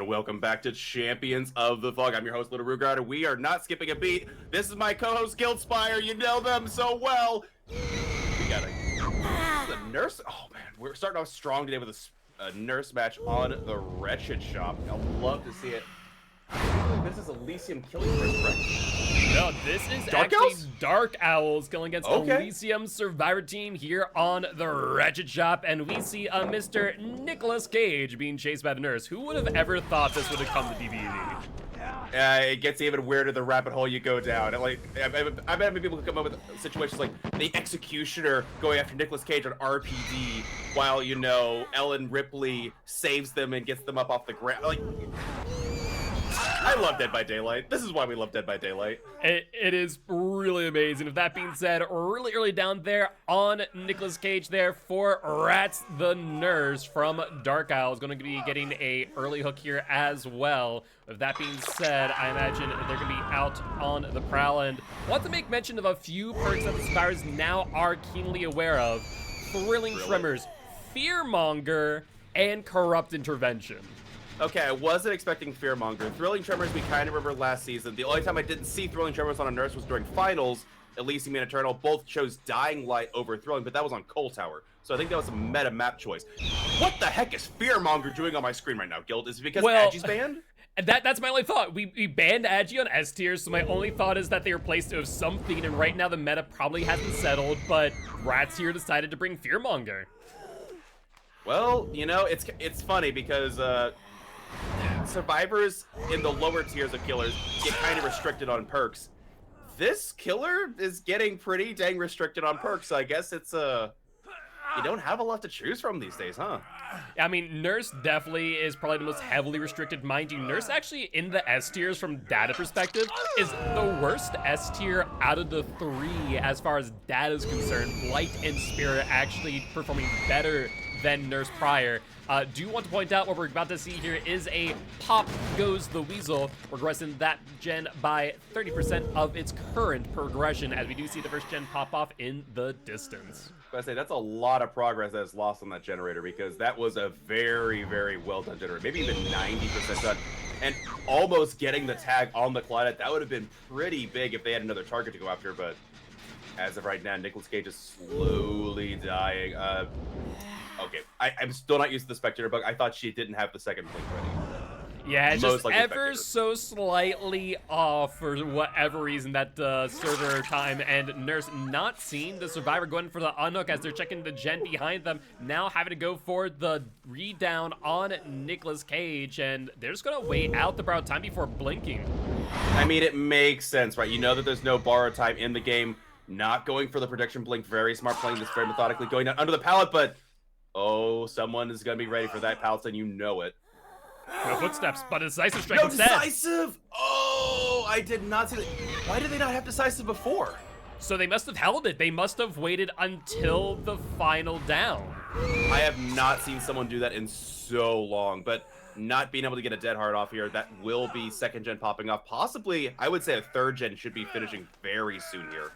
and welcome back to Champions of the Fog. I'm your host, Little Rugard, and we are not skipping a beat. This is my co-host, Guildspire. You know them so well. We got a nurse. Oh, man. We're starting off strong today with a nurse match on the Wretched Shop. I'd love to see it. This is Elysium killing first, right? No, this is Dark actually Owls? Dark Owls going against Okay. Elysium Survivor Team here on the Wretched Shop, and we see a Mr. Nicolas Cage being chased by the nurse. Who would have ever thought this would have come to DBD? It gets even weirder the rabbit hole you go down. And like, I bet people could come up with situations like the Executioner going after Nicolas Cage on RPD, while Ellen Ripley saves them and gets them up off the ground. Like, I love Dead by Daylight. This is why we love Dead by Daylight. It is really amazing. With that being said, really early down there on Nicolas Cage there for Rats the Nurse from Dark Owl is going to be getting a early hook here as well. With that being said, I imagine they're going to be out on the prowl, and want to make mention of a few perks that the survivors now are keenly aware of. Thrilling Tremors, Fearmonger, and Corrupt Intervention. Okay, I wasn't expecting Fearmonger. Thrilling Tremors, we kind of remember last season. The only time I didn't see Thrilling Tremors on a nurse was during finals. Elysium and Eternal both chose Dying Light over Thrilling, but that was on Coal Tower. So I think that was a meta map choice. What the heck is Fearmonger doing on my screen right now, Guild? Is it because Agi's banned? That's my only thought. We banned Agi on S tier, so my only thought is that they replaced it with something, and right now the meta probably hasn't settled, but Rats here decided to bring Fearmonger. Well, it's funny because survivors in the lower tiers of killers get kind of restricted on perks. This killer is getting pretty dang restricted on perks, so I guess it's you don't have a lot to choose from these days, huh? I mean, Nurse definitely is probably the most heavily restricted. Mind you, Nurse actually in the S tiers from data perspective is the worst S tier out of the three as far as data is concerned. Blight and Spirit actually performing better than Nurse prior. Do want to point out what we're about to see here is a Pop Goes the Weasel, progressing that gen by 30% of its current progression, as we do see the first gen pop off in the distance. I say that's a lot of progress that is lost on that generator, because that was a very, very well done generator, maybe even 90% done, and almost getting the tag on the Claudette. That would have been pretty big if they had another target to go after, but as of right now, Nicolas Cage is slowly dying. Okay, I'm still not used to the Spectator bug. I thought she didn't have the second blink ready. Yeah, it's just ever Spectator. so slightly off for whatever reason, that server time, and Nurse not seeing the Survivor going for the unhook as they're checking the gen behind them, now having to go for the redown on Nicolas Cage, and they're just gonna wait out the borrowed time before blinking. I mean, it makes sense, right? You know that there's no borrowed time in the game. Not going for the prediction blink, very smart, playing this very methodically, going down under the pallet, but oh, someone is going to be ready for that pallet, and you know it. No footsteps, but a decisive strike No instead. decisive! Oh, I did not see that. Why did they not have decisive before? So they must have held it. They must have waited until the final down. I have not seen someone do that in so long, but not being able to get a dead hard off here, that will be second gen popping off. Possibly, I would say a third gen should be finishing very soon here.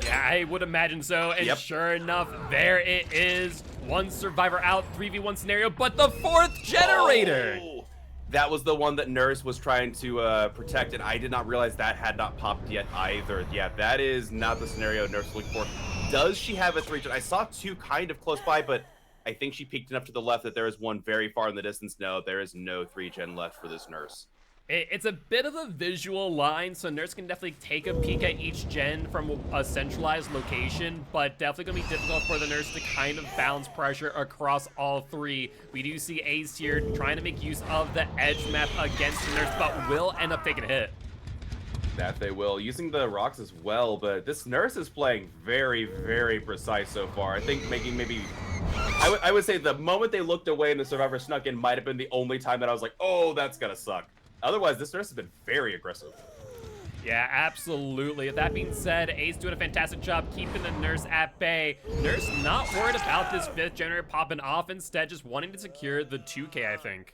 Yeah, I would imagine so, and sure enough, there it is. One survivor out, 3v1 scenario, but the fourth generator! Oh, that was the one that Nurse was trying to protect, and I did not realize that had not popped yet either. Yeah, that is not the scenario Nurse is looking for. Does she have a 3-gen? I saw two kind of close by, but I think she peeked enough to the left that there is one very far in the distance. No, there is no 3-gen left for this Nurse. It's a bit of a visual line, so Nurse can definitely take a peek at each gen from a centralized location, but definitely going to be difficult for the Nurse to kind of balance pressure across all three. We do see Ace here trying to make use of the edge map against the Nurse, but will end up taking a hit. That they will, using the rocks as well, but this Nurse is playing very, very precise so far. I think making maybe... I would say the moment they looked away and the Survivor snuck in might have been the only time that I was like, oh, that's gonna suck. Otherwise, this Nurse has been very aggressive. Yeah, absolutely. With that being said, Ace doing a fantastic job keeping the Nurse at bay. Nurse not worried about this fifth generator popping off, instead just wanting to secure the 2K, I think.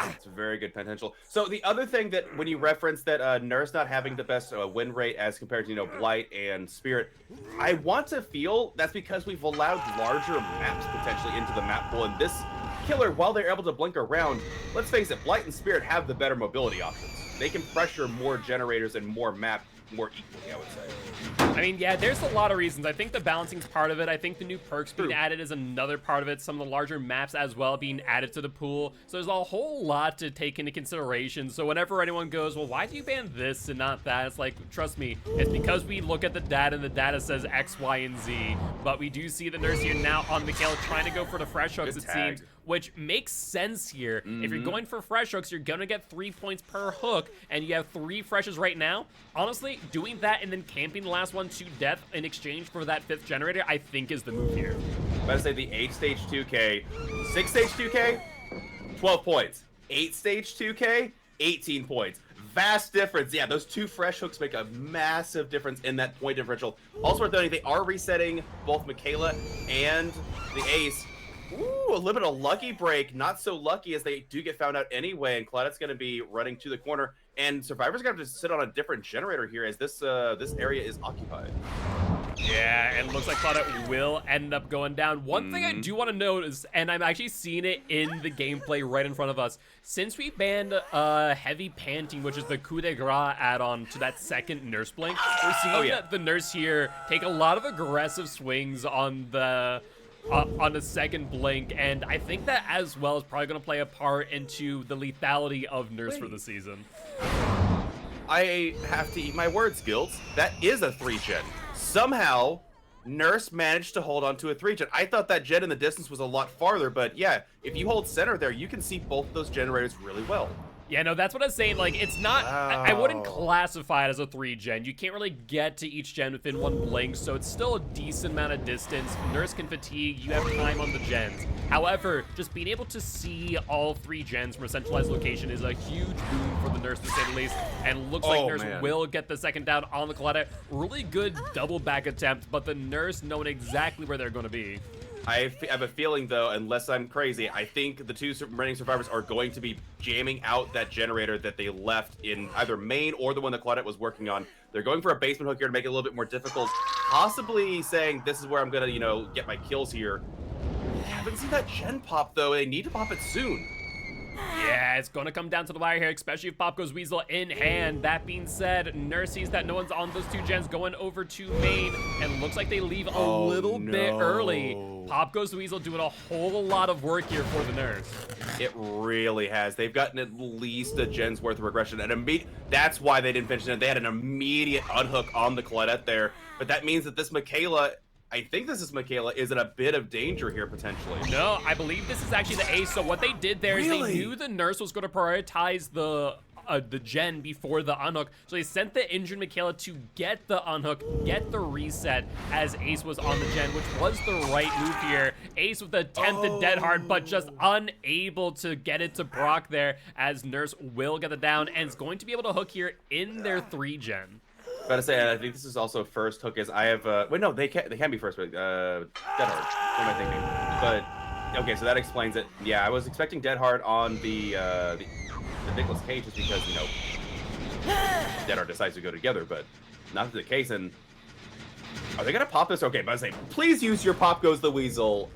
It's very good potential. So the other thing that when you reference that Nurse not having the best win rate as compared to Blight and Spirit, I want to feel that's because we've allowed larger maps potentially into the map pool, and this Killer, while they're able to blink around, let's face it, Blight and Spirit have the better mobility options. They can pressure more generators and more map more equally, I would say. I mean, yeah, there's a lot of reasons. I think the balancing's part of it. I think the new perks being added is another part of it. Some of the larger maps as well being added to the pool. So there's a whole lot to take into consideration. So whenever anyone goes, well, why do you ban this and not that? It's like, trust me, it's because we look at the data and the data says X, Y, and Z. But we do see the Nurse here now on Mikhail trying to go for the fresh hooks, it seems, which makes sense here. If you're going for fresh hooks, you're gonna get 3 points per hook, and you have 3 freshes right now. Honestly, doing that and then camping the last one to death in exchange for that 5th generator, I think is the move here. I'm about to say the 8-stage 2K, 6-stage 2K, 12 points. 8-stage 2K, 18 points. Vast difference. Yeah, those 2 fresh hooks make a massive difference in that point differential. Also worth noting, they are resetting both Michaela and the Ace. Ooh, a little bit of lucky break. Not so lucky as they do get found out anyway, and Claudette's going to be running to the corner. And Survivor's going to have to sit on a different generator here as this area is occupied. Yeah, and looks like Claudette will end up going down. One thing I do want to notice, and I'm actually seeing it in the gameplay right in front of us, since we banned Heavy Panting, which is the coup de grace add-on to that second Nurse blink, we're seeing that the Nurse here take a lot of aggressive swings on the second blink, and I think that as well is probably going to play a part into the lethality of Nurse for the season. I have to eat my words, Guilds. That is a 3-gen. Somehow, Nurse managed to hold on to a 3-gen. I thought that gen in the distance was a lot farther, but yeah, if you hold center there, you can see both those generators really well. Yeah, no, that's what I was saying. Like, it's not, I wouldn't classify it as a 3-gen. You can't really get to each gen within 1 blink, so it's still a decent amount of distance. Nurse can fatigue, you have time on the gens. However, just being able to see all 3 gens from a centralized location is a huge boon for the Nurse, to say the least. And looks like Nurse will get the second down on the Coletta. Really good double back attempt, but the Nurse knowing exactly where they're going to be. I have a feeling, though, unless I'm crazy, I think the 2 remaining survivors are going to be jamming out that generator that they left in either main or the one that Claudette was working on. They're going for a basement hook here to make it a little bit more difficult, possibly saying this is where I'm going to, you know, get my kills here. I haven't seen that gen pop, though. They need to pop it soon. Yeah, it's going to come down to the wire here, especially if Pop goes Weasel in hand. That being said, Nurse sees that no one's on those 2 gens, going over to main, and looks like they leave a little bit early. Pop goes Weasel doing a whole lot of work here for the Nurse. It really has. They've gotten at least a gen's worth of regression, and that's why they didn't finish it. They had an immediate unhook on the Claudette there, but that means that this Michaela, I think this is Michaela, is in a bit of danger here, potentially. No, I believe this is actually the Ace. So what they did there is they knew the Nurse was going to prioritize the gen before the unhook. So they sent the injured Michaela to get the unhook, get the reset as Ace was on the gen, which was the right move here. Ace with the attempted dead hard, but just unable to get it to Brock there, as Nurse will get it down and is going to be able to hook here in their 3-gen. About to say, I think this is also first hook. Is I have wait, no, they can be first, but dead hard. What am I thinking? But okay, so that explains it. Yeah, I was expecting dead hard on the Nicolas Cage just because, you know, dead hard decides to go together, but not the case. And are they gonna pop this? Okay, but I say, please use your Pop Goes the Weasel.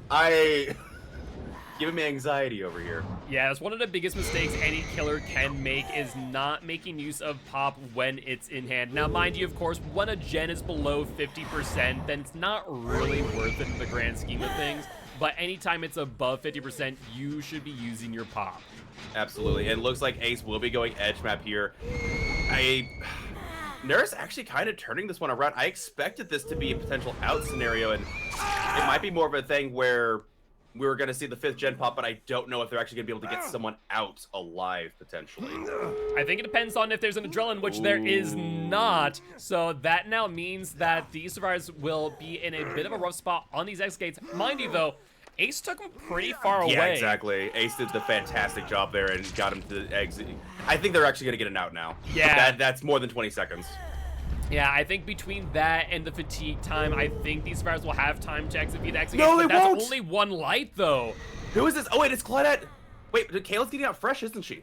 Giving me anxiety over here. Yeah, that's one of the biggest mistakes any killer can make, is not making use of Pop when it's in hand. Now, mind you, of course, when a gen is below 50%, then it's not really worth it in the grand scheme of things. But anytime it's above 50%, you should be using your Pop. Absolutely, and it looks like Ace will be going edge map here. Nurse actually kind of turning this one around. I expected this to be a potential out scenario, and it might be more of a thing where we were going to see the 5th gen pop, but I don't know if they're actually going to be able to get someone out alive, potentially. I think it depends on if there's an adrenaline, which there is not. So that now means that these survivors will be in a bit of a rough spot on these X gates. Mind you, though, Ace took him pretty far away. Yeah, exactly. Ace did the fantastic job there and got him to the exit. I think they're actually going to get an out now. Yeah. That's more than 20 seconds. Yeah, I think between that and the fatigue time, I think these survivors will have time to exit via the exit. No, they that's won't! Only 1 light, though. Who is this? Oh, wait, it's Claudette. Wait, Kayla's getting out fresh, isn't she?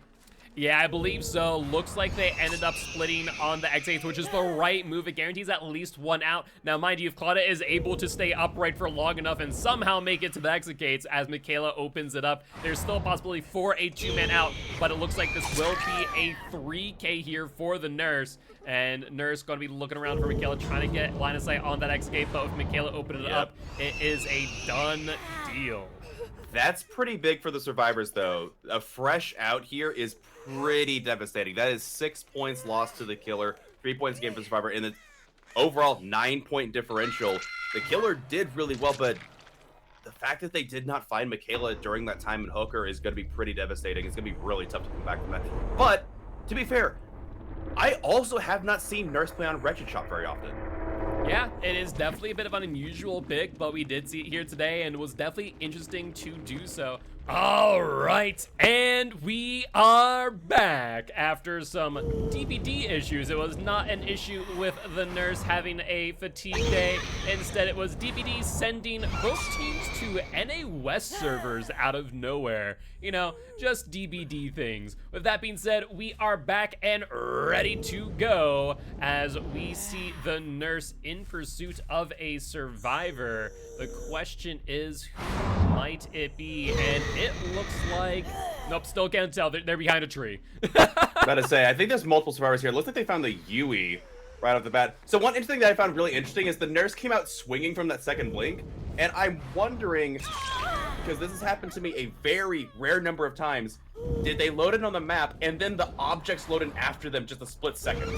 Yeah, I believe so. Looks like they ended up splitting on the X8, which is the right move. It guarantees at least one out. Now, mind you, if Claudia is able to stay upright for long enough and somehow make it to the Execates as Michaela opens it up, there's still a possibility for a 2-man out, but it looks like this will be a 3K here for the Nurse. And Nurse going to be looking around for Michaela, trying to get line of sight on that X-Gate, but with Michaela opening it up, it is a done deal. That's pretty big for the survivors, though. A fresh out here is pretty devastating. That is 6 points lost to the killer, 3 points gained for the survivor, and the overall 9-point differential. The killer did really well, but the fact that they did not find Michaela during that time in Hooker is going to be pretty devastating. It's going to be really tough to come back from that. But, to be fair, I also have not seen Nurse play on Wretched Shop very often. Yeah, it is definitely a bit of an unusual pick, but we did see it here today, and it was definitely interesting to do so. All right, and we are back after some DPD issues. It was not an issue with the Nurse having a fatigue day. Instead, it was DPD sending both teams to NA West servers out of nowhere. You know, just DBD things. With that being said, we are back and ready to go as we see the Nurse in pursuit of a survivor. The question is, who might it be? And it looks like, nope, still can't tell. They're behind a tree. Gotta say, I think there's multiple survivors here. It looks like they found the Yui right off the bat. So one interesting thing that I found really interesting is the Nurse came out swinging from that second blink, and I'm wondering, because this has happened to me a very rare number of times, did they load it on the map and then the objects load in after them just a split second?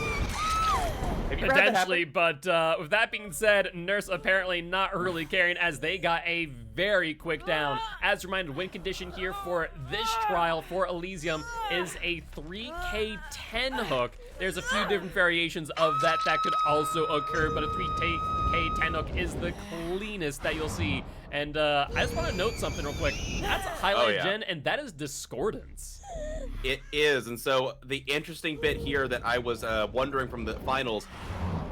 Potentially, but with that being said, Nurse apparently not really caring as they got a very quick down. As a reminder, win condition here for this trial for Elysium is a 3K10 hook. There's a few different variations of that could also occur, but a 3K10 hook is the cleanest that you'll see. And I just want to note something real quick. That's a highlight gen, and that is Discordance. It is, and so the interesting bit here that I was wondering from the finals,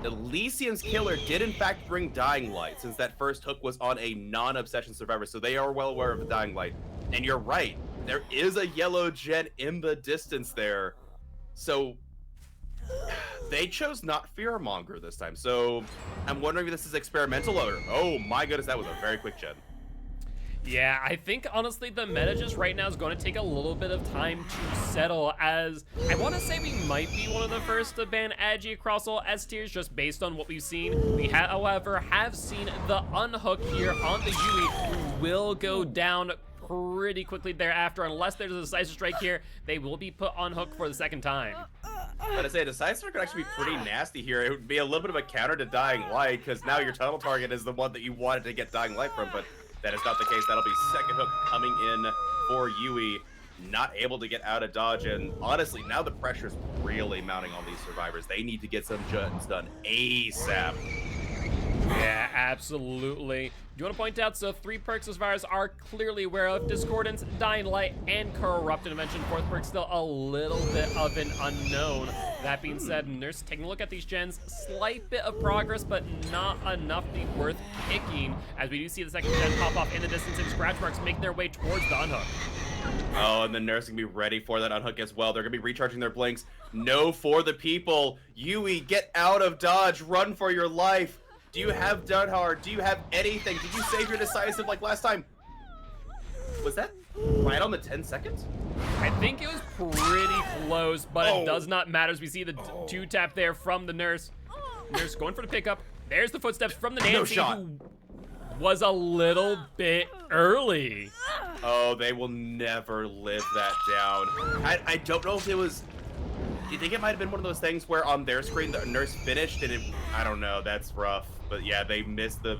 Elysium's killer did in fact bring Dying Light, since that first hook was on a non-obsession survivor, so they are well aware of the Dying Light. And you're right, there is a yellow gen in the distance there, so they chose not Fearmonger this time. So I'm wondering if this is experimental or, oh my goodness, that was a very quick gen. Yeah, I think honestly the meta just right now is going to take a little bit of time to settle, as I want to say we might be one of the first to ban Agi across all S tiers just based on what we've seen. We however have seen the unhook here on the Yui, who will go down pretty quickly thereafter. Unless there's a decisive strike here, they will be put on hook for the second time. But I say, decisive strike could actually be pretty nasty here. It would be a little bit of a counter to Dying Light, because now your tunnel target is the one that you wanted to get Dying Light from, but that is not the case. That'll be second hook coming in for Yui. Not able to get out of dodge, and honestly, now the pressure's really mounting on these survivors. They need to get some gens done ASAP. Yeah, absolutely. Do you want to point out, so 3 perks as survivors are clearly aware of: Discordance, Dying Light, and Corrupted. I mentioned 4th perk still a little bit of an unknown. That being said, Nurse taking a look at these gens, slight bit of progress, but not enough to be worth picking, as we do see the second gen pop off in the distance and scratch marks making their way towards the unhook. Oh, and the Nurse can be ready for that unhook as well. They're gonna be recharging their blinks. No for the people. Yui, get out of dodge. Run for your life. Do you have Dunhard? Do you have anything? Did you save your decisive like last time? Was that right on the 10 seconds? I think it was pretty close, but it does not matter as we see the 2-tap there from the Nurse. Nurse going for the pickup. There's the footsteps from the Nancy, who was a little bit early. Oh, they will never live that down. I don't know if it was... Do you think it might have been one of those things where on their screen the Nurse finished and it... I don't know, that's rough. But yeah, they missed the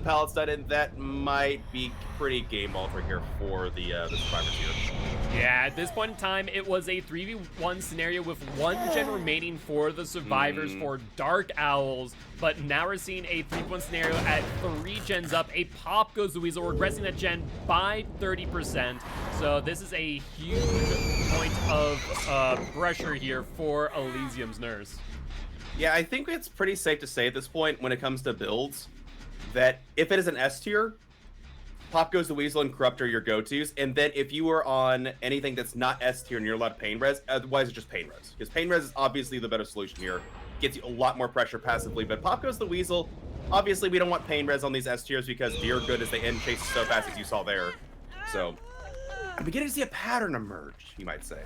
pallet stud, and that might be pretty game altering here for the survivors here. Yeah, at this point in time, it was a 3v1 scenario with 1 gen remaining for the survivors for Dark Owls, but now we're seeing a 3v1 scenario at 3 gens up. A pop goes the Weasel, regressing that gen by 30%. So this is a huge point of pressure here for Elysium's Nurse. Yeah, I think it's pretty safe to say at this point when it comes to builds that if it is an S tier, Pop Goes the Weasel and Corrupt are your go-tos, and then if you are on anything that's not S tier and you're allowed Pain Res, otherwise it's just Pain Res. Because Pain Res is obviously the better solution here. Gets you a lot more pressure passively, but Pop Goes the Weasel, obviously we don't want Pain Res on these S tiers because dear good as they end chases so fast as you saw there. So, I'm beginning to see a pattern emerge, you might say.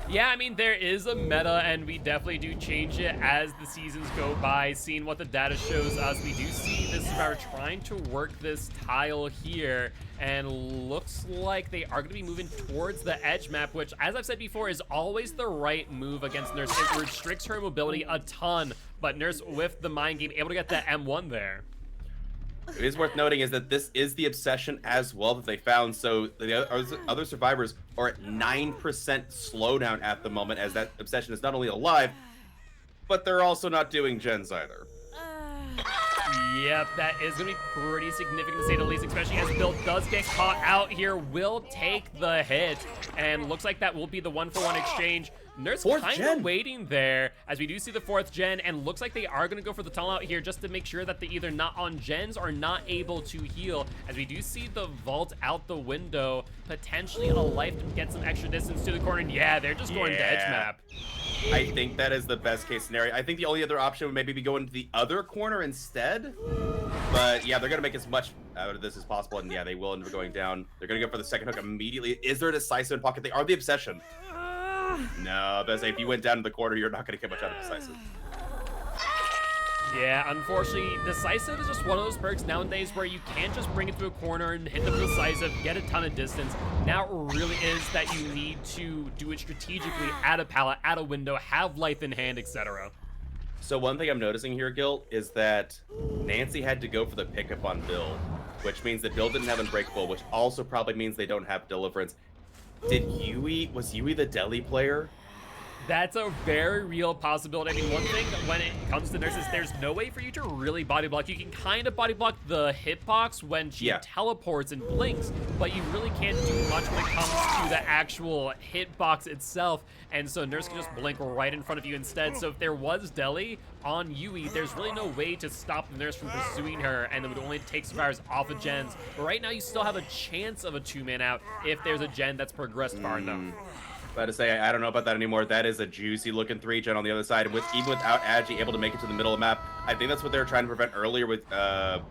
Yeah, I mean, there is a meta, and we definitely do change it as the seasons go by. Seeing what the data shows us, we do see this Survivor trying to work this tile here, and looks like they are going to be moving towards the edge map, which, as I've said before, is always the right move against Nurse. It restricts her mobility a ton, but Nurse, with the mind game, able to get that M1 there. It is worth noting is that this is the obsession as well that they found. So the other survivors are at 9% slowdown at the moment, as that obsession is not only alive, but they're also not doing gens either. Yep, that is going to be pretty significant to say the least, especially as Bill does get caught out here, will take the hit, and looks like that will be the 1-for-1 exchange. Nurse kind of waiting there, as we do see the 4th gen, and looks like they are going to go for the tunnel out here just to make sure that they're either not on gens or not able to heal, as we do see the vault out the window, potentially a life to get some extra distance to the corner, and yeah, they're just going to edge map. I think that is the best case scenario. I think the only other option would maybe be going to the other corner instead. But yeah, they're going to make as much out of this as possible. And yeah, they will end up going down. They're going to go for the second hook immediately. Is there a decisive in pocket? They are the obsession. No, but if you went down to the corner, you're not going to get much out of decisive. Yeah, unfortunately, Decisive is just one of those perks nowadays where you can't just bring it to a corner and hit the Decisive, get a ton of distance. Now it really is that you need to do it strategically at a pallet, at a window, have life in hand, etc. So one thing I'm noticing here, Gil, is that Nancy had to go for the pickup on Bill, which means that Bill didn't have Unbreakable, which also probably means they don't have Deliverance. Was Yui the deli player? That's a very real possibility. I mean, one thing when it comes to nurses, there's no way for you to really body block. You can kind of body block the hitbox when she teleports and blinks, but you really can't do much when it comes to the actual hitbox itself. And so Nurse can just blink right in front of you instead. So if there was deli on Yui, there's really no way to stop the Nurse from pursuing her, and it would only take survivors off of gens. But right now, you still have a chance of a 2-man out if there's a gen that's progressed far enough. About to say, I don't know about that anymore. That is a juicy looking 3-gen on the other side. Even without Agi able to make it to the middle of the map, I think that's what they were trying to prevent earlier with Cheryl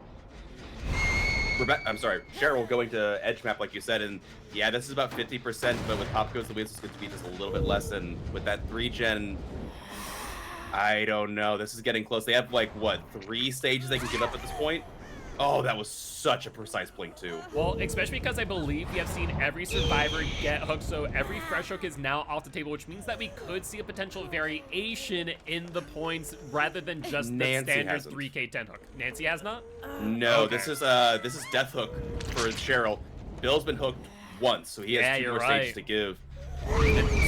going to edge map, like you said. And yeah, this is about 50%, but with Pop Goes the Weasel, it's going to be just a little bit less. And with that 3-gen, I don't know. This is getting close. They have like, what, 3 stages they can give up at this point? Oh, that was such a precise blink, too. Well, especially because I believe we have seen every survivor get hooked, so every fresh hook is now off the table, which means that we could see a potential variation in the points rather than just the standard 3K 10 hook. Nancy has not? No, okay. This is death hook for Cheryl. Bill's been hooked once, so he has 2 more stages to give.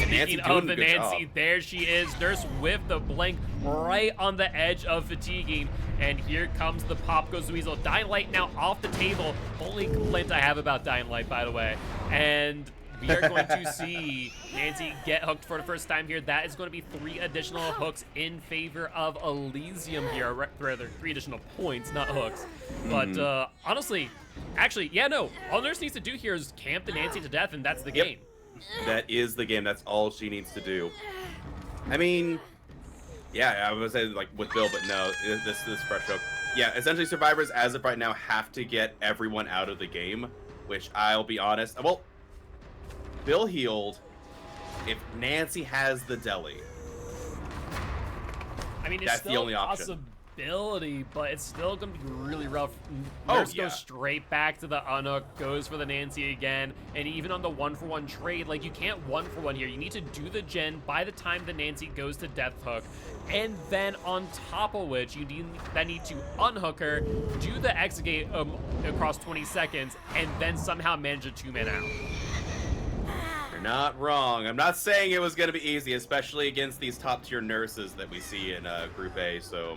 Speaking of the Nancy, there she is. Nurse with the blink right on the edge of fatiguing. And here comes the Pop Goes the Weasel. Dying Light now off the table. Only complaint I have about Dying Light, by the way. And we are going to see Nancy get hooked for the first time here. That is going to be 3 additional hooks in favor of Elysium here. Rather, 3 additional points, not hooks. But honestly, actually, yeah, no. All Nurse needs to do here is camp the Nancy to death, and that's the game. That is the game. That's all she needs to do. I mean, yeah, I would say like with Bill, but no, this fresh hook. Yeah, essentially survivors as of right now have to get everyone out of the game, which I'll be honest. Well, Bill healed. If Nancy has the deli, I mean, it's that's still the only option. But it's still gonna be really rough. Nurse goes straight back to the unhook, goes for the Nancy again, and even on the 1-for-1 trade, like you can't 1-for-1 here. You need to do the gen by the time the Nancy goes to death hook, and then on top of which you need to unhook her, do the exegate across 20 seconds, and then somehow manage a 2-man out. You're not wrong. I'm not saying it was gonna be easy, especially against these top tier nurses that we see in Group A. So.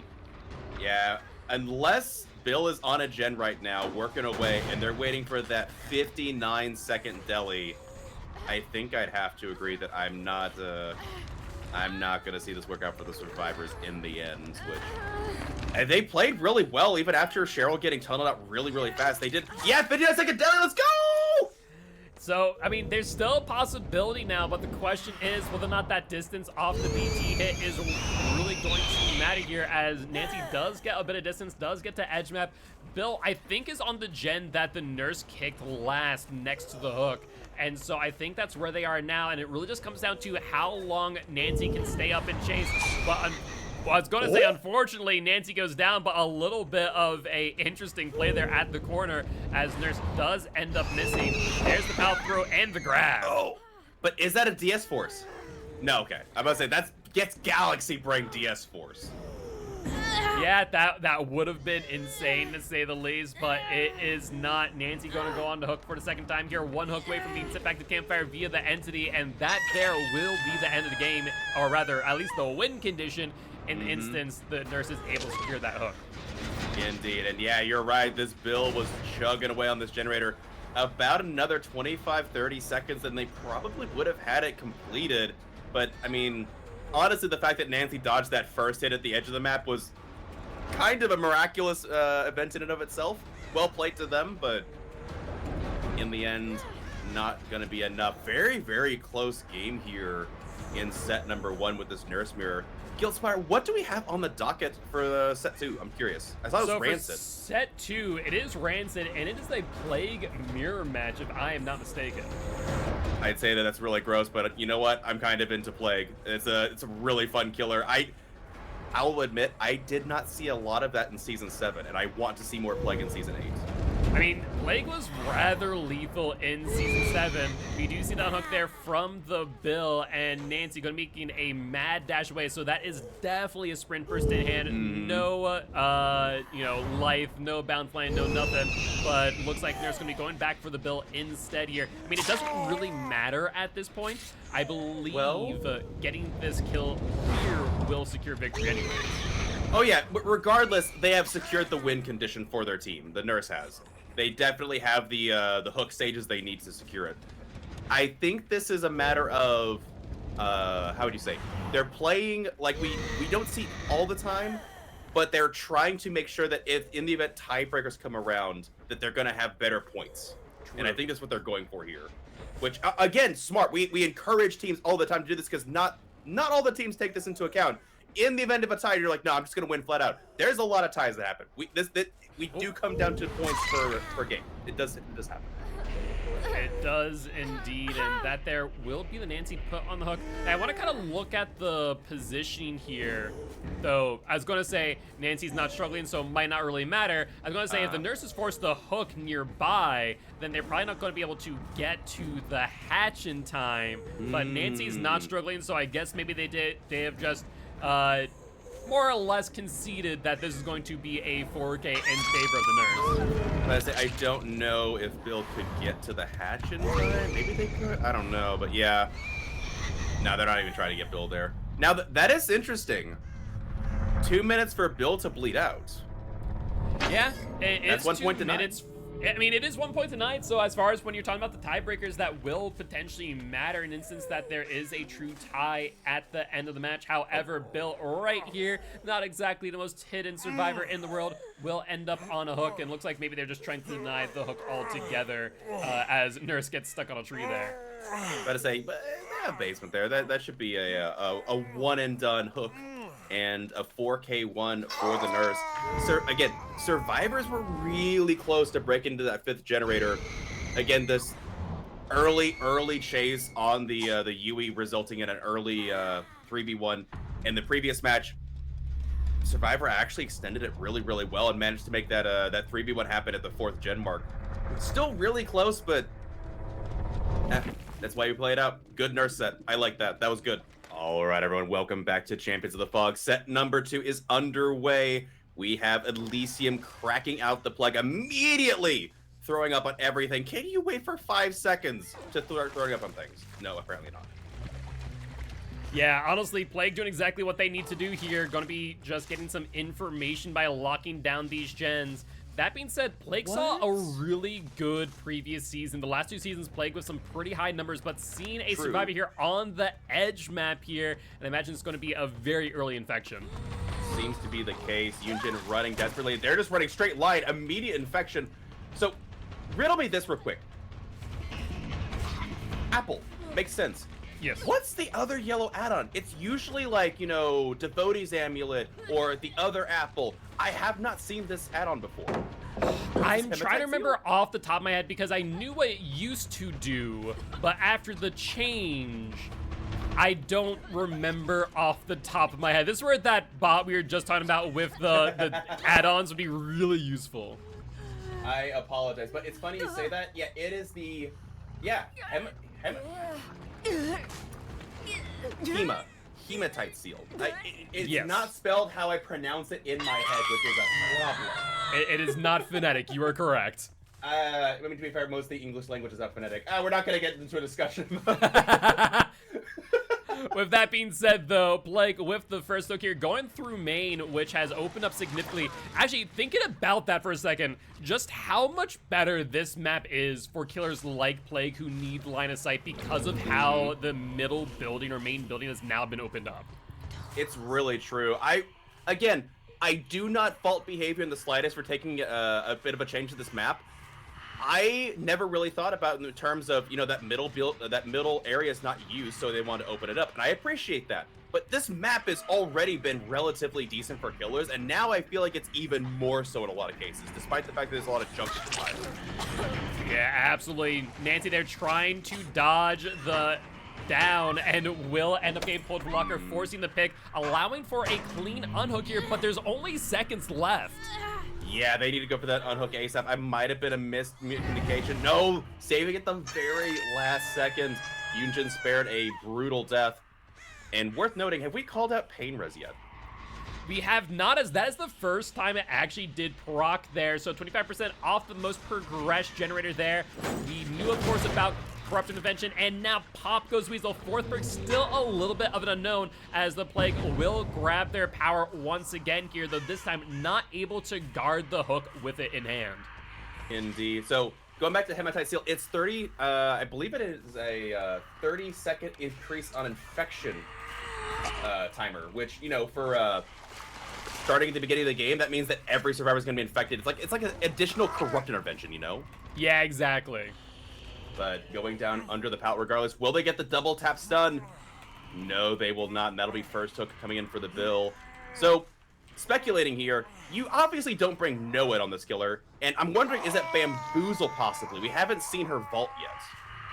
Yeah, unless Bill is on a gen right now, working away, and they're waiting for that 59-second deli, I think I'd have to agree that I'm not I'm not going to see this work out for the survivors in the end, and they played really well even after Cheryl getting tunneled out really, really fast. They did. Yeah, 59 second deli, let's go! So, I mean, there's still a possibility now, but the question is whether or not that distance off the BT hit is really going to matter here, as Nancy does get a bit of distance, does get to edge map. Bill, I think, is on the gen that the nurse kicked last next to the hook. And so I think that's where they are now, and it really just comes down to how long Nancy can stay up and chase. But well, I was going to say, unfortunately, Nancy goes down, but a little bit of a interesting play there at the corner, as Nurse does end up missing. There's the power throw and the grab. Oh, but is that a DS Force? No, okay. I'm about to say, that's gets Galaxy Brain DS Force. Yeah, that would have been insane to say the least, but it is not. Nancy going to go on the hook for the second time here. One hook away from being sent back to campfire via the entity, and that there will be the end of the game, or rather, at least the win condition in the instance the nurse is able to secure that hook. Indeed, and yeah, you're right. This Bill was chugging away on this generator about another 25-30 seconds, and they probably would have had it completed. But, I mean, honestly, the fact that Nancy dodged that first hit at the edge of the map was kind of a miraculous event in and of itself. Well played to them, but in the end, not going to be enough. Very, very close game here in set number 1 with this Nurse Mirror. Guildspire, what do we have on the docket for set 2? I'm curious. I thought it was Rancid. For set 2, it is Rancid, and it is a Plague Mirror match, if I am not mistaken. I'd say that that's really gross, but you know what? I'm kind of into Plague. It's a really fun killer. I'll admit, I did not see a lot of that in Season 7, and I want to see more Plague in Season 8. I mean, Plague was rather lethal in Season 7. We do see the unhook there from the Bill, and Nancy going to be making a mad dash away, so that is definitely a sprint burst in hand. No, life, no bound flying, no nothing, but looks like Nurse going to be going back for the Bill instead here. I mean, it doesn't really matter at this point. I believe getting this kill here will secure victory anyways. Oh yeah, but regardless, they have secured the win condition for their team. The Nurse has. They definitely have the hook stages they need to secure it. I think this is a matter of, how would you say? They're playing like we don't see all the time, but they're trying to make sure that if in the event tiebreakers come around, that they're going to have better points. True. And I think that's what they're going for here. Which, again, smart. We encourage teams all the time to do this because not all the teams take this into account. In the event of a tie, you're like, no, I'm just going to win flat out. There's a lot of ties that happen. We do come down to points per game. It does happen. It does indeed, and that there will be the Nancy put on the hook. And I want to kind of look at the positioning here, though. I was going to say Nancy's not struggling, so it might not really matter. I was going to say if the Nurse is forced to hook nearby, then they're probably not going to be able to get to the hatch in time. But Nancy's not struggling, so I guess maybe they have just more or less conceded that this is going to be a 4K in favor of the Nurse. I don't know if Bill could get to the hatch in time. Maybe they could. I don't know, but yeah. No, they're not even trying to get Bill there. Now, that is interesting. 2 minutes for Bill to bleed out. Yeah, it's 1 point to minutes. I mean, it is 1 point tonight, so as far as when you're talking about the tiebreakers, that will potentially matter in instance that there is a true tie at the end of the match. However, Bill right here, not exactly the most hidden survivor in the world, will end up on a hook, and looks like maybe they're just trying to deny the hook altogether as Nurse gets stuck on a tree there. About to say, but they have basement there. That should be a one and done hook. And a 4K1 for the Nurse. Again, survivors were really close to break into that 5th generator. Again, this early chase on the UE resulting in an early 3v1. In the previous match, Survivor actually extended it really well and managed to make that 3v1 happen at the 4th gen mark. Still really close, but that's why we play it out. Good Nurse set. I like that. That was good. All right, everyone, welcome back to Champions of the Fog. Set number 2 is underway. We have Elysium cracking out the Plague immediately, throwing up on everything. Can you wait for 5 seconds to start throwing up on things? No, apparently not. Yeah, honestly, Plague doing exactly what they need to do here. Going to be just getting some information by locking down these gens That being said, Plague saw a really good previous season. The last 2 seasons, Plague with some pretty high numbers, but seeing a survivor here on the edge map here, and I imagine it's going to be a very early infection. Seems to be the case. Yunjin running desperately. They're just running straight line, immediate infection. So, riddle me this real quick. Apple, makes sense. Yes. What's the other yellow add-on? It's usually like, you know, Devotee's Amulet or the other apple. I have not seen this add-on before. I'm trying to remember off the top of my head because I knew what it used to do, but after the change, I don't remember off the top of my head. This is where that bot we were just talking about with the add-ons would be really useful. I apologize, but it's funny you say that. Yeah, it is the... Yeah, hematite seal. It's not spelled how I pronounce it in my head, which is a problem. It is not phonetic. You are correct. I mean, to be fair, most of the English language is not phonetic. We're not going to get into a discussion. With that being said, though, Plague with the first hook here, going through main, which has opened up significantly. Actually, thinking about that for a second, just how much better this map is for killers like Plague who need line of sight because of how the middle building or main building has now been opened up. It's really true. Again, I do not fault behavior in the slightest for taking a bit of a change to this map. I never really thought about it in terms of, you know, that middle area is not used, so they want to open it up, and I appreciate that. But this map has already been relatively decent for killers, and now I feel like it's even more so in a lot of cases, despite the fact that there's a lot of junk to pile. Yeah, absolutely. Nancy there trying to dodge the down and will end up getting pulled from locker, forcing the pick, allowing for a clean unhook here, but there's only seconds left. Yeah, they need to go for that unhook ASAP. I might have been a miscommunication. No, saving at the very last second. Yunjin spared a brutal death. And worth noting, have we called out Pain Res yet? We have not, as that is the first time it actually did proc there. So 25% off the most progressed generator there. We knew, of course, about Corrupt Intervention, and now Pop goes Weasel. Forthberg still a little bit of an unknown as the Plague will grab their power once again here, though this time not able to guard the hook with it in hand. Indeed. So going back to Hematite Seal, it's 30, I believe it is a 30-second increase on infection timer, which, you know, for starting at the beginning of the game, that means that every survivor is going to be infected. It's like an additional Corrupt Intervention, you know? Yeah, exactly. But going down under the pallet regardless. Will they get the double tap stun? No, they will not, and that'll be first hook coming in for the bill. So, speculating here, you obviously don't bring No-Ed on this killer, and I'm wondering, is that Bamboozle possibly? We haven't seen her vault yet.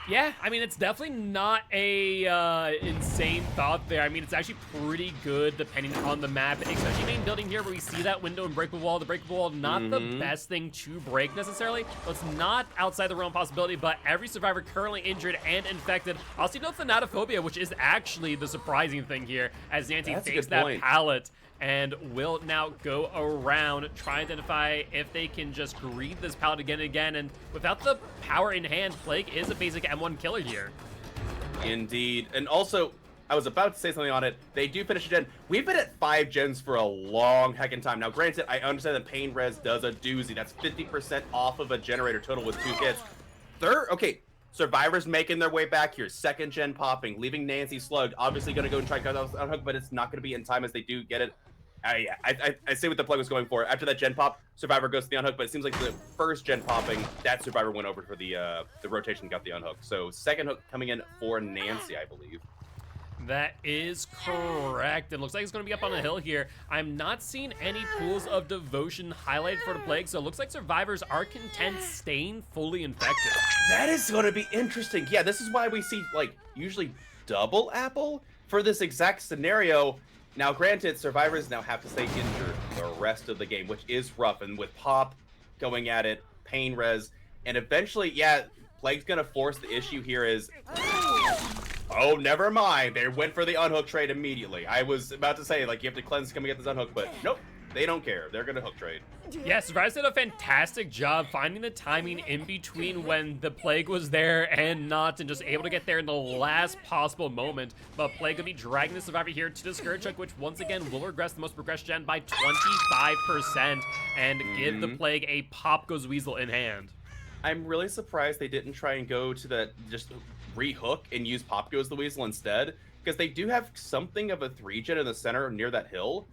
Yeah, I mean, it's definitely not a insane thought there. I mean, it's actually pretty good depending on the map, especially main building here where we see that window and breakable wall. The breakable wall, not the best thing to break necessarily. So it's not outside the realm of possibility, but every survivor currently injured and infected. Also, no Thanatophobia, which is actually the surprising thing here, as Nancy fakes that pallet and will now go around, try to identify if they can just greed this pallet again and again. And without the power in hand, Plague is a basic M1 killer here. Indeed. And also, I was about to say something on it. They do finish a gen. We've been at 5 gens for a long heckin' time. Now, granted, I understand that Pain Res does a doozy. That's 50% off of a generator total with 2 hits. Okay, survivors making their way back here. 2nd gen popping, leaving Nancy slugged. Obviously going to go and try to cut out the unhook, but it's not going to be in time as they do get it. Yeah, I see what the plug was going for. After that gen pop, survivor goes to the unhook, but it seems like the first gen popping, that survivor went over for the rotation and got the unhook. So 2nd hook coming in for Nancy, I believe. That is correct. It looks like it's going to be up on the hill here. I'm not seeing any pools of devotion highlighted for the Plague, so it looks like survivors are content staying fully infected. That is going to be interesting. Yeah, this is why we see, like, usually double apple for this exact scenario. Now, granted, survivors now have to stay injured the rest of the game, which is rough. And with Pop going at it, Pain Res, and eventually, yeah, Plague's going to force the issue here is... Oh, never mind. They went for the unhook trade immediately. I was about to say, like, you have to cleanse coming at this unhook, but nope. They don't care. They're gonna hook trade. Yeah, Survivors did a fantastic job finding the timing in between when the Plague was there and not, and just able to get there in the last possible moment. But Plague will be dragging the Survivor here to the Scourge Hook, which once again will regress the most progressed gen by 25% and give the Plague a Pop Goes Weasel in hand. I'm really surprised they didn't try and go to that, just re-hook and use Pop Goes the Weasel instead, because they do have something of a 3-gen in the center near that hill.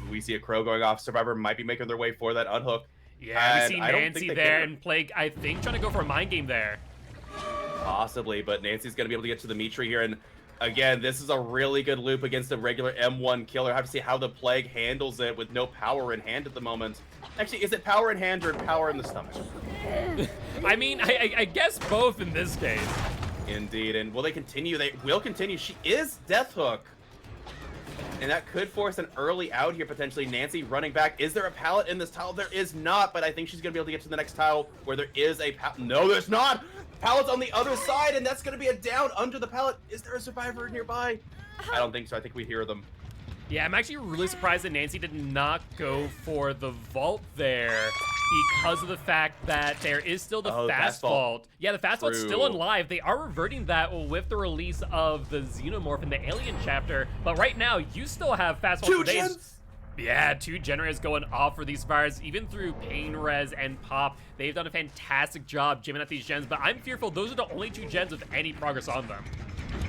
We see a crow going off. Survivor might be making their way for that unhook. Yeah, we see Nancy there and Plague, I think, trying to go for a mind game there. Possibly, but Nancy's going to be able to get to the meat tree here. And again, this is a really good loop against a regular M1 killer. I have to see how the Plague handles it with no power in hand at the moment. Actually, is it power in hand or power in the stomach? I mean, I guess both in this case. Indeed, and will they continue? They will continue. She is Death Hook. And that could force an early out here, potentially. Nancy running back. Is there a pallet in this tile? There is not, but I think she's going to be able to get to the next tile where there is a pallet. No, there's not! Pallet's on the other side, and that's going to be a down under the pallet. Is there a survivor nearby? I don't think so. I think we hear them. Yeah, I'm actually really surprised that Nancy did not go for the vault there because of the fact that there is still the fast vault. Yeah, the fast vault's still in live. They are reverting that with the release of the Xenomorph in the Alien chapter, but right now you still have fast vault. 2 gens? Yeah, 2 generators going off for these fires, even through Pain Res and Pop. They've done a fantastic job jamming at these gens, but I'm fearful those are the only 2 gens with any progress on them.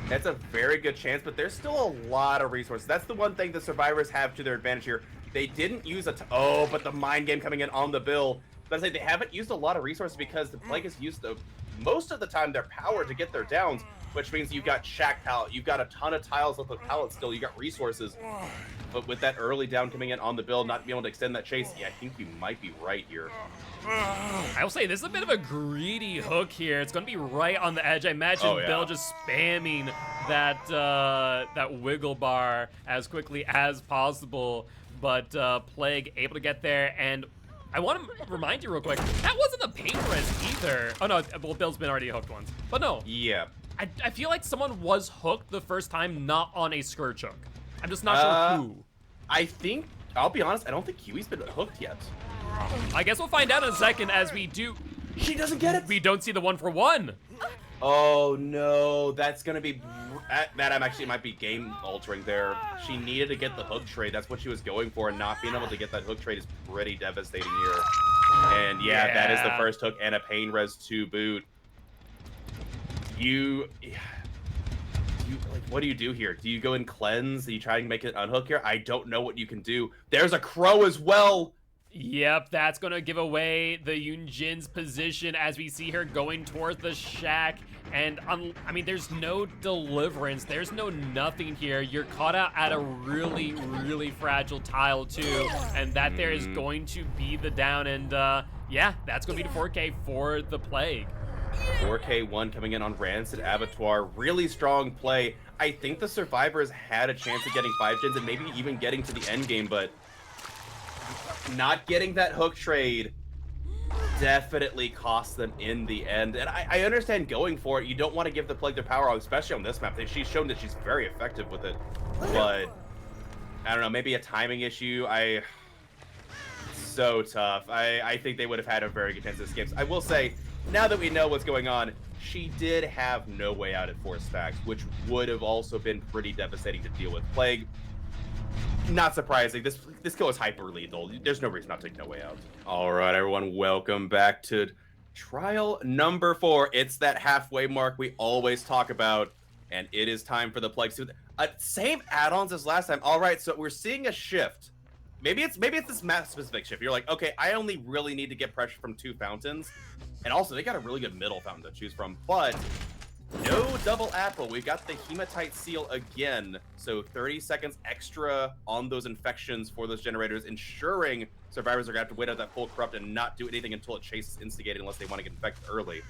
That's a very good chance, but there's still a lot of resources. That's the one thing the survivors have to their advantage here. They didn't use but the mind game coming in on the bill. But I say they haven't used a lot of resources because the Plague has used most of the time their power to get their downs, which means you've got Shack Pallet, you've got a ton of tiles with the pallet still, you got resources. But with that early down coming in on the bill, not being able to extend that chase, yeah, I think you might be right here. I will say, this is a bit of a greedy hook here. It's going to be right on the edge. I imagine Bill just spamming that that wiggle bar as quickly as possible. But Plague able to get there, and I want to remind you real quick, that wasn't a pain res either. Oh no, well, Bill's been already hooked once. But no. Yeah. I feel like someone was hooked the first time, not on a Scourge Hook. I'm just not sure who. I think, I'll be honest, I don't think Huey's been hooked yet. I guess we'll find out in a second as we do. She doesn't get it. We don't see the 1-for-1. Oh no, that's gonna be that. Actually might be game altering there. She needed to get the hook trade. That's what she was going for, and not being able to get that hook trade is pretty devastating here. And yeah, that is the first hook and a pain res to boot. Like, what do you do here? Do you go and cleanse? Do you try and make it unhook here? I don't know what you can do. There's a crow as well. Yep, that's going to give away the Yunjin's position as we see her going towards the shack. And, I mean, there's no deliverance. There's no nothing here. You're caught out at a really, really fragile tile, too. And that there is going to be the down. And, yeah, that's going to be the 4K for the Plague. 4K1 coming in on Rancid Abattoir. Really strong play. I think the survivors had a chance of getting 5 gens and maybe even getting to the end game, but not getting that hook trade definitely cost them in the end. And I understand going for it. You don't want to give the Plague their power, especially on this map. She's shown that she's very effective with it. But I don't know, maybe a timing issue. So tough. I think they would have had a very good chance of this game. I will say, now that we know what's going on, she did have no way out at 4 stacks, which would have also been pretty devastating to deal with. Plague, not surprising. This kill is hyper lethal. There's no reason not to take no way out. All right, everyone, welcome back to trial number 4. It's that halfway mark we always talk about, and it is time for the Plague. Same add-ons as last time. All right, so we're seeing a shift. Maybe it's this map-specific shift. You're like, okay, I only really need to get pressure from 2 fountains. And also, they got a really good middle fountain to choose from. But no double apple. We got the hematite seal again. So 30 seconds extra on those infections for those generators, ensuring survivors are going to have to wait out that full corrupt and not do anything until a chase is instigated unless they want to get infected early.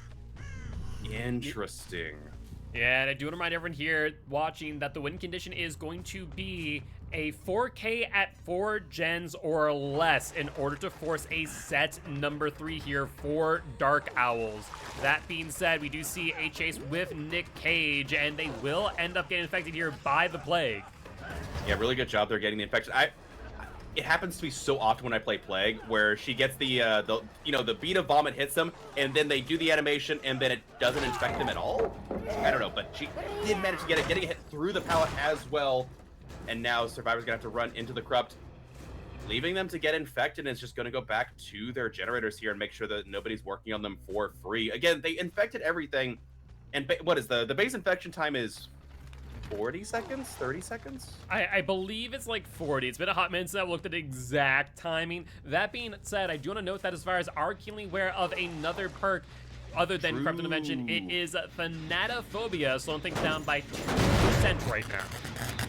Interesting. Yeah, and I do want to remind everyone here watching that the win condition is going to be a 4K at 4 gens or less in order to force a set number 3 here for Dark Owls. That being said, we do see a chase with Nick Cage, and they will end up getting infected here by the Plague. Yeah, really good job there getting the infection. it happens to me so often when I play Plague, where she gets the bead of vomit hits them, and then they do the animation, and then it doesn't infect them at all. I don't know, but she did manage to get it, getting it hit through the pallet as well, and now Survivor's gonna have to run into the Corrupt, leaving them to get infected, and it's just gonna go back to their generators here and make sure that nobody's working on them for free. Again, they infected everything, and what is the base infection time is 40 seconds? 30 seconds? I believe it's like 40. It's been a hot minute since I looked at exact timing. That being said, I do want to note that as far as our keenly aware of another perk other than Corrupt Intervention, it is Thanatophobia, slowing things down by 2% right now.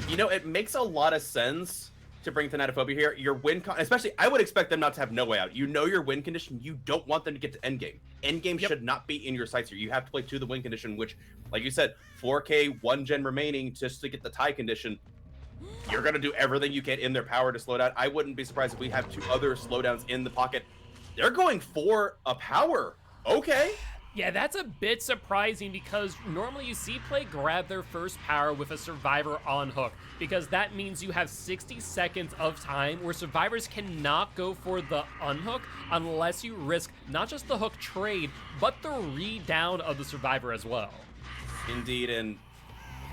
You know, it makes a lot of sense to bring Thanatophobia here. Your win especially, I would expect them not to have no way out. You know your win condition. You don't want them to get to endgame. Endgame should not be in your sights here. You have to play to the win condition, which, like you said, 4K, 1 gen remaining just to get the tie condition. You're going to do everything you can in their power to slow down. I wouldn't be surprised if we have 2 other slowdowns in the pocket. They're going for a power. Okay. Yeah, that's a bit surprising because normally you see Play grab their first power with a Survivor on hook, because that means you have 60 seconds of time where Survivors cannot go for the unhook unless you risk not just the hook trade, but the re-down of the Survivor as well. Indeed, and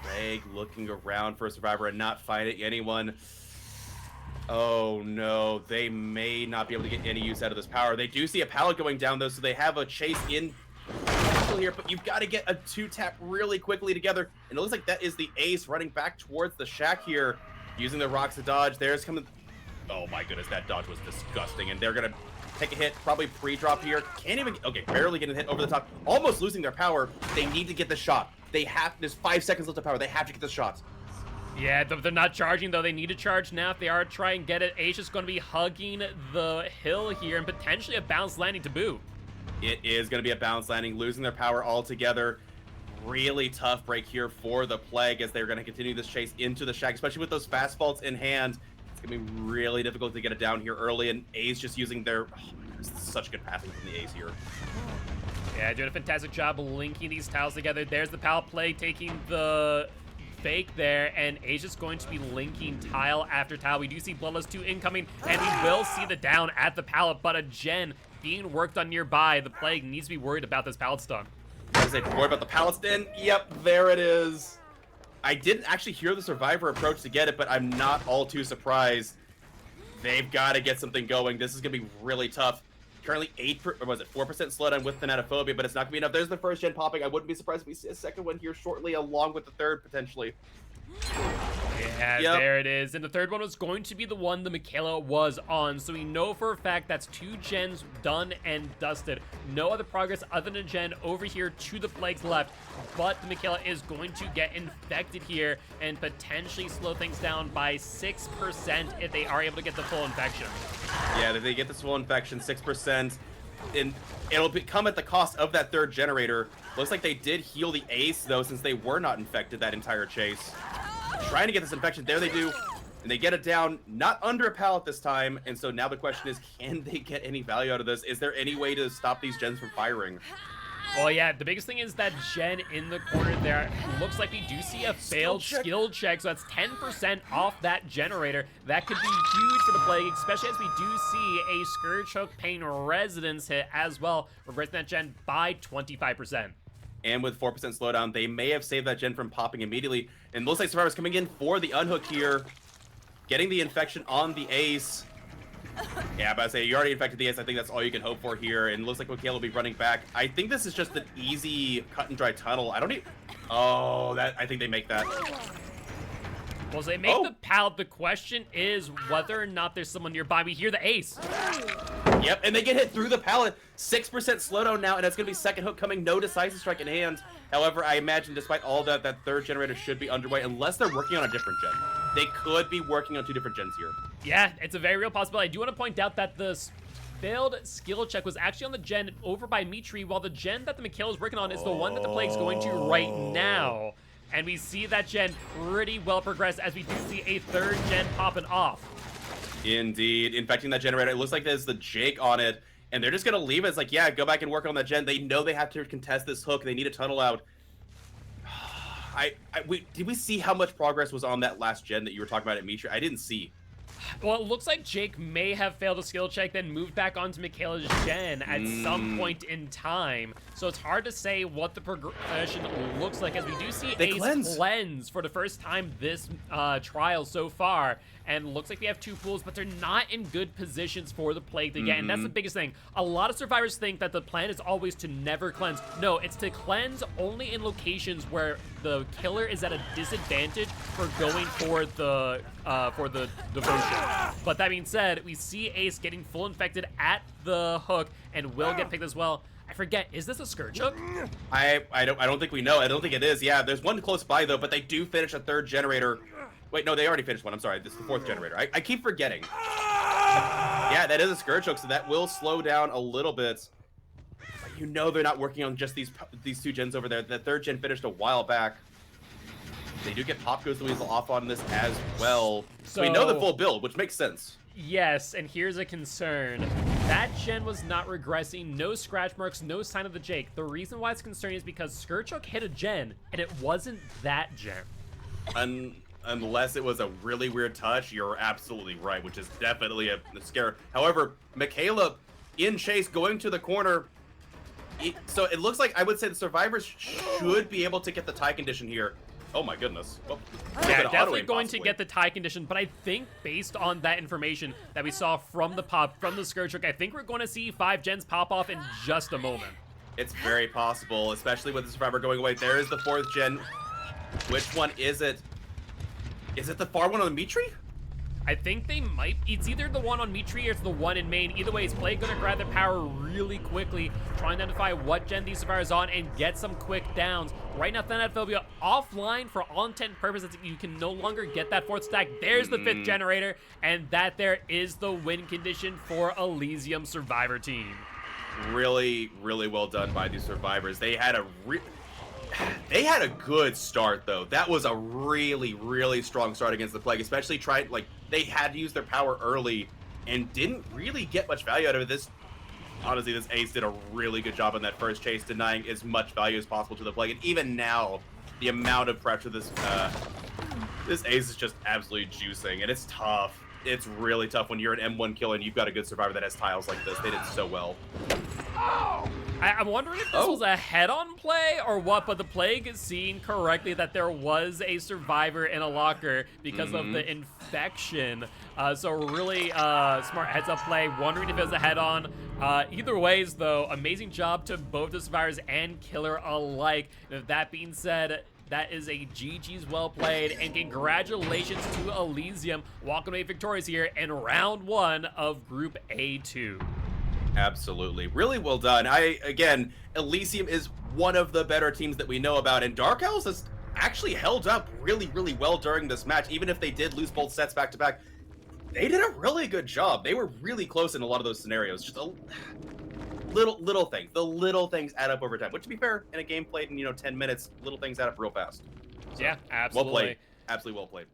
Greg looking around for a Survivor and not finding anyone. Oh no, they may not be able to get any use out of this power. They do see a pallet going down though, so they have a chase in here, but you've got to get a 2-tap really quickly together, and it looks like that is the ace running back towards the shack here, using the rocks to dodge. There's coming. Oh my goodness, that dodge was disgusting, and they're gonna take a hit, probably pre-drop here. Can't even, okay, barely getting hit over the top, almost losing their power. They need to get the shot. They have, there's 5 seconds left of power. They have to get the shots. Yeah, they're not charging though. They need to charge now. If they are trying to get it, Ace is going to be hugging the hill here and potentially a bounce landing to boot. It is going to be a bounce landing, losing their power altogether. Really tough break here for the Plague as they're going to continue this chase into the shack, especially with those fast faults in hand. It's going to be really difficult to get it down here early, and A's just using their... Oh, such good passing from the A's here. Yeah, doing a fantastic job linking these tiles together. There's the Pal Plague taking the fake there, and A's just going to be linking tile after tile. We do see Bloodlust 2 incoming, and we will see the down at the pallet, but a gen being worked on nearby. The Plague needs to be worried about this pallet stun. As they worry about the pallet stun, yep, there it is. I didn't actually hear the Survivor approach to get it, but I'm not all too surprised. They've got to get something going. This is going to be really tough. Currently 4% slowdown with Thanatophobia, but it's not going to be enough. There's the first gen popping. I wouldn't be surprised if we see a second one here shortly, along with the third, potentially. Yeah, yep. There it is. And the third one was going to be the one the Michaela was on. So we know for a fact that's 2 gens done and dusted. No other progress other than a gen over here to the Plague's left. But the Michaela is going to get infected here and potentially slow things down by 6% if they are able to get the full infection. Yeah, if they get this full infection, 6%. And it'll come at the cost of that third generator. Looks like they did heal the Ace, though, since they were not infected that entire chase. Trying to get this infection. There they do. And they get it down, not under a pallet this time. And so now the question is, can they get any value out of this? Is there any way to stop these gens from firing? Well, yeah, the biggest thing is that gen in the corner there. Looks like we do see a failed skill check, so that's 10% off that generator. That could be huge for the Plague, especially as we do see a Scourge Hook Pain Resonance hit as well, reversing that gen by 25%. And with 4% slowdown, they may have saved that gen from popping immediately. And looks like Survivor's coming in for the unhook here, getting the infection on the Ace. Yeah, but I say you already infected the Ace. I think that's all you can hope for here. And looks like Michaela will be running back. I think this is just an easy cut and dry tunnel. I don't need. Oh, I think they make that. Well, so they make the pallet. The question is whether or not there's someone nearby. We hear the Ace. Yep, and they get hit through the pallet. 6% slowdown now, and that's going to be second hook coming. No decisive strike in hand. However, I imagine despite all that, that third generator should be underway unless they're working on a different gen. They could be working on 2 different gens here. Yeah, it's a very real possibility. I do want to point out that the failed skill check was actually on the gen over by Mitri, while the gen that the Michaela is working on is the one that the Plague's going to right now. And we see that gen pretty well progressed as we do see a third gen popping off. Indeed. Infecting that generator. It looks like there's the Jake on it, and they're just going to leave it. It's like, yeah, go back and work on that gen. They know they have to contest this hook. They need a tunnel out. Did we see how much progress was on that last gen that you were talking about at Mitra? I didn't see. Well, it looks like Jake may have failed a skill check, then moved back onto Michaela's gen at some point in time. So it's hard to say what the progression looks like, as we do see Ace cleanse for the first time this trial so far. And looks like we have 2 pools, but they're not in good positions for the Plague to get. And that's the biggest thing. A lot of survivors think that the plan is always to never cleanse. No, it's to cleanse only in locations where the killer is at a disadvantage for going for the devotion. But that being said, we see Ace getting full infected at the hook and will get picked as well. I forget, is this a Scourge Hook? I don't think we know. I don't think it is. Yeah, there's one close by though, but they do finish a 3rd generator. Wait, no, they already finished one. I'm sorry. This is the 4th generator. I keep forgetting. Yeah, that is a Scourge Hook, so that will slow down a little bit. But you know they're not working on just these 2 gens over there. The 3rd gen finished a while back. They do get Pop Goes the Weasel off on this as well. So we know the full build, which makes sense. Yes, and here's a concern. That gen was not regressing, no scratch marks, no sign of the Jake. The reason why it's concerning is because Scourge Hook hit a gen, and it wasn't that gen. Unless it was a really weird touch, you're absolutely right, which is definitely a scare. However, Michaela in chase going to the corner. So it looks like I would say the survivors should be able to get the tie condition here. Oh my goodness. Oh, yeah, definitely going to get the tie condition, but I think based on that information that we saw from the pop, from the Scourge Hook, I think we're going to see 5 gens pop off in just a moment. It's very possible, especially with the survivor going away. There is the 4th gen. Which one is it? Is it the far one on the Mitri? I think they might. It's either the one on Mitri or it's the one in main. Either way, is Plague going to grab the power really quickly, try and identify what gen these survivors on and get some quick downs. Right now, Thanatophobia offline for all intent and purposes. You can no longer get that 4th stack. There's the 5th generator, and that there is the win condition for Elysium survivor team. Really, really well done by these survivors. They had a good start though. That was a really, really strong start against the Plague, especially they had to use their power early and didn't really get much value out of it. Honestly, this Ace did a really good job on that first chase, denying as much value as possible to the Plague. And even now, the amount of pressure this Ace is just absolutely juicing, and it's tough. It's really tough when you're an M1 killer and you've got a good survivor that has tiles like this. They did so well. I'm wondering if this was a head-on play or what, but the Plague is seeing correctly that there was a survivor in a locker because of the infection. So really smart heads-up play, wondering if it was a head-on. Either ways, though, amazing job to both the survivors and killer alike. With that being said, that is a GG's well played, and congratulations to Elysium walking away victorious here in round 1 of Group A2. Absolutely. Really well done. Again, Elysium is one of the better teams that we know about, and Dark Owls has actually held up really, really well during this match. Even if they did lose both sets back-to-back, they did a really good job. They were really close in a lot of those scenarios. Just a little things. The little things add up over time, which, to be fair, in a game played in 10 minutes, little things add up real fast. So, yeah, absolutely. Well played. Absolutely well played.